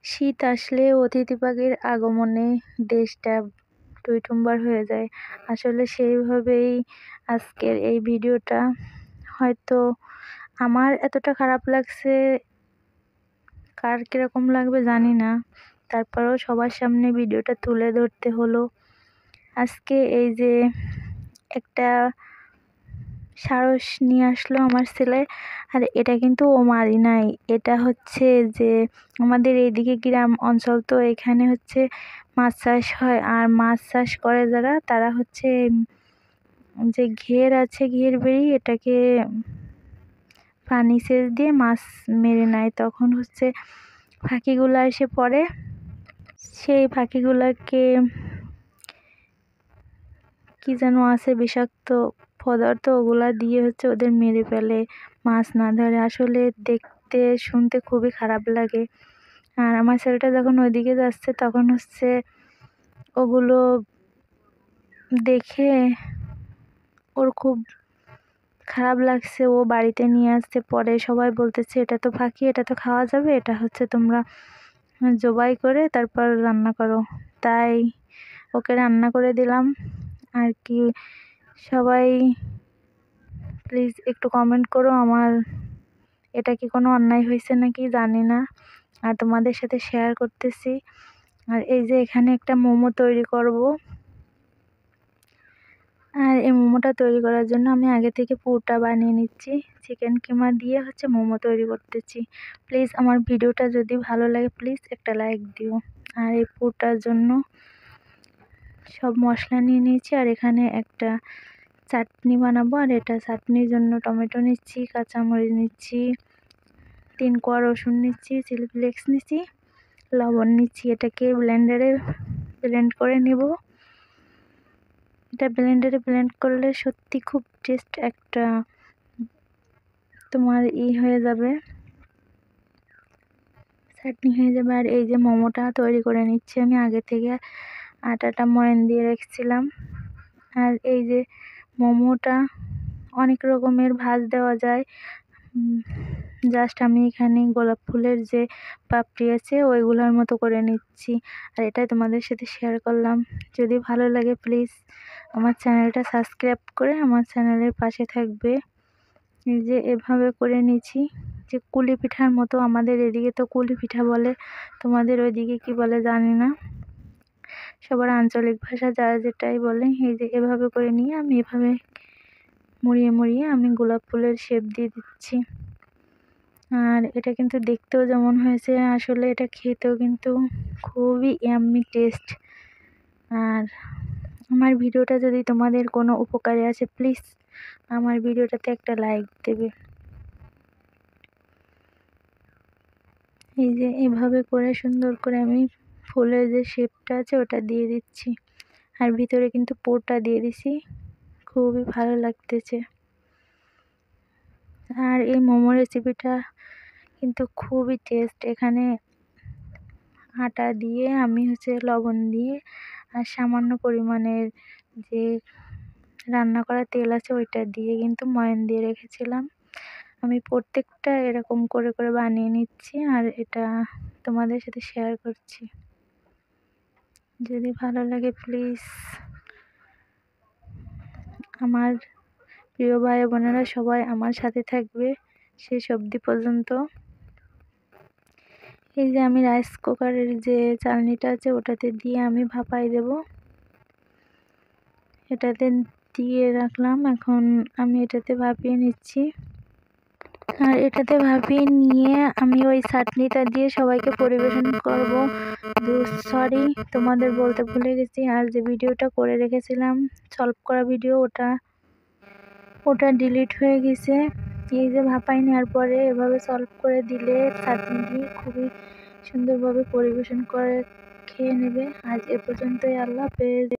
শীত আসলে অতিথি পাখির আগমনে দেশটা টইটুম্বর হয়ে যায়। আসলে সেইভাবেই আজকের এই ভিডিওটা। হয়তো আমার এতটা খারাপ লাগছে, কার কিরকম লাগবে জানি না, তারপরেও সবার সামনে ভিডিওটা তুলে ধরতে হলো। আজকে এই যে একটা সারস নিয়ে আসলো আমার ছেলে, আর এটা কিন্তু ও মারি নাই, এটা হচ্ছে যে আমাদের এইদিকে গ্রাম অঞ্চল, তো এখানে হচ্ছে মাছ চাষ হয়। আর মাছ চাষ করে যারা, তারা হচ্ছে যে ঘের আছে, ঘের বেড়ি, এটাকে পানি সেচ দিয়ে মাছ মেরে নেয়। তখন হচ্ছে ফাঁকিগুলো এসে পড়ে, সেই ফাঁকিগুলোকে কি যেন আছে বিষাক্ত পদার্থ, ওগুলা দিয়ে হচ্ছে ওদের মেরে ফেলে, মাছ না ধরে। আসলে দেখতে শুনতে খুবই খারাপ লাগে। আর আমার ছেলেটা যখন ওইদিকে যাচ্ছে, তখন হচ্ছে ওগুলো দেখে ওর খুব খারাপ লাগছে। ও বাড়িতে নিয়ে আসছে, পরে সবাই বলতেছে এটা তো ফাঁকি, এটা তো খাওয়া যাবে, এটা হচ্ছে তোমরা জবাই করে তারপর রান্না করো। তাই ওকে রান্না করে দিলাম আর কি। সবাই প্লিজ একটু কমেন্ট করো, আমার এটা কি কোনো অন্যায় হয়েছে নাকি জানি না, আর তোমাদের সাথে শেয়ার করতেছি। আর এই যে এখানে একটা মোমো তৈরি করব, আর এই মোমোটা তৈরি করার জন্য আমি আগে থেকে পুরটা বানিয়ে নিচ্ছি। চিকেন কিমা দিয়ে হচ্ছে মোমো তৈরি করতেছি। প্লিজ আমার ভিডিওটা যদি ভালো লাগে প্লিজ একটা লাইক দিও। আর এই পুরটার জন্য সব মশলা নিয়ে নিয়েছি, আর এখানে একটা চাটনি বানাবো। আর এটা চাটনির জন্য টমেটো নিচ্ছি, কাঁচামরিচ নিচ্ছি, 3 কোয়া রসুন নিচ্ছি, চিলি ফ্লেক্স নিচ্ছি, লবণ নিচ্ছি। এটাকে ব্লেন্ডারে ব্লেন্ড করে নেব। এটা ব্লেন্ডারে ব্লেন্ড করলে সত্যি খুব টেস্ট একটা তোমার হয়ে যাবে, চাটনি হয়ে যাবে। আর এই যে মোমোটা তৈরি করে নিচ্ছি আমি আগে থেকে, আটাটা ময়ান দিয়ে রেখেছিলাম। আর এই যে মোমোটা অনেক রকমের ভাজ দেওয়া যায়, জাস্ট আমি এখানে গোলাপ ফুলের যে পাপড়ি আছে ওইগুলোর মতো করে নিচ্ছি। আর এটাই তোমাদের সাথে শেয়ার করলাম। যদি ভালো লাগে প্লিজ আমার চ্যানেলটা সাবস্ক্রাইব করে আমার চ্যানেলের পাশে থাকবে। এই যে এভাবে করে নিচ্ছি, যে কুলি পিঠার মতো, আমাদের এদিকে তো কুলি পিঠা বলে, তোমাদের ওইদিকে কি বলে জানি না, সবার আঞ্চলিক ভাষা যারা যেটাই বলে। এই যে এভাবে করে নিয়ে আমি এভাবে মুড়িয়ে মুড়িয়ে আমি গোলাপ ফুলের শেপ দিয়ে দিচ্ছি। আর এটা কিন্তু দেখতেও যেমন হয়েছে, আসলে এটা খেতেও কিন্তু খুবই ইয়াম্মি টেস্ট। আর আমার ভিডিওটা যদি তোমাদের কোনো উপকারে আসে প্লিজ আমার ভিডিওটাতে একটা লাইক দেবে। এই যে এভাবে করে সুন্দর করে আমি ফুলের যে শেপটা আছে ওটা দিয়ে দিচ্ছি, আর ভিতরে কিন্তু পুরটা দিয়ে দিছি, খুবই ভালো লাগতেছে। আর এই মোমো রেসিপিটা কিন্তু খুবই টেস্ট। এখানে আটা দিয়ে আমি হচ্ছে লবণ দিয়ে আর সামান্য পরিমাণের যে রান্না করা তেল আছে ওইটা দিয়ে কিন্তু ময়ান দিয়ে রেখেছিলাম। আমি প্রত্যেকটা এরকম করে করে বানিয়ে নিচ্ছি, আর এটা তোমাদের সাথে শেয়ার করছি। যদি ভালো লাগে প্লিজ আমার প্রিয় ভাই বোনেরা সবাই আমার সাথে থাকবে শেষ অবধি পর্যন্ত। এই যে আমি রাইস কুকারের যে চালনিটা আছে ওটাতে দিয়ে আমি ভাপাই দেব, এটাতে দিয়ে রাখলাম। এখন আমি এটাতে ভাপিয়ে নিচ্ছি, আর এটাতে ভাপিয়ে নিয়ে আমি ওই চাটনিটা দিয়ে সবাইকে পরিবেশন করব। সরি তোমাদের বলতে ভুলে গেছি, আর যে ভিডিওটা করে রেখেছিলাম সলভ করা ভিডিও, ওটা ডিলিট হয়ে গেছে। এই যে ভাপাই নেওয়ার পরে এভাবে সলভ করে দিলে চাটনি দিয়ে খুবই সুন্দরভাবে পরিবেশন করে খেয়ে নেবে। আজ এ পর্যন্তই, আল্লাহ হাফেজ।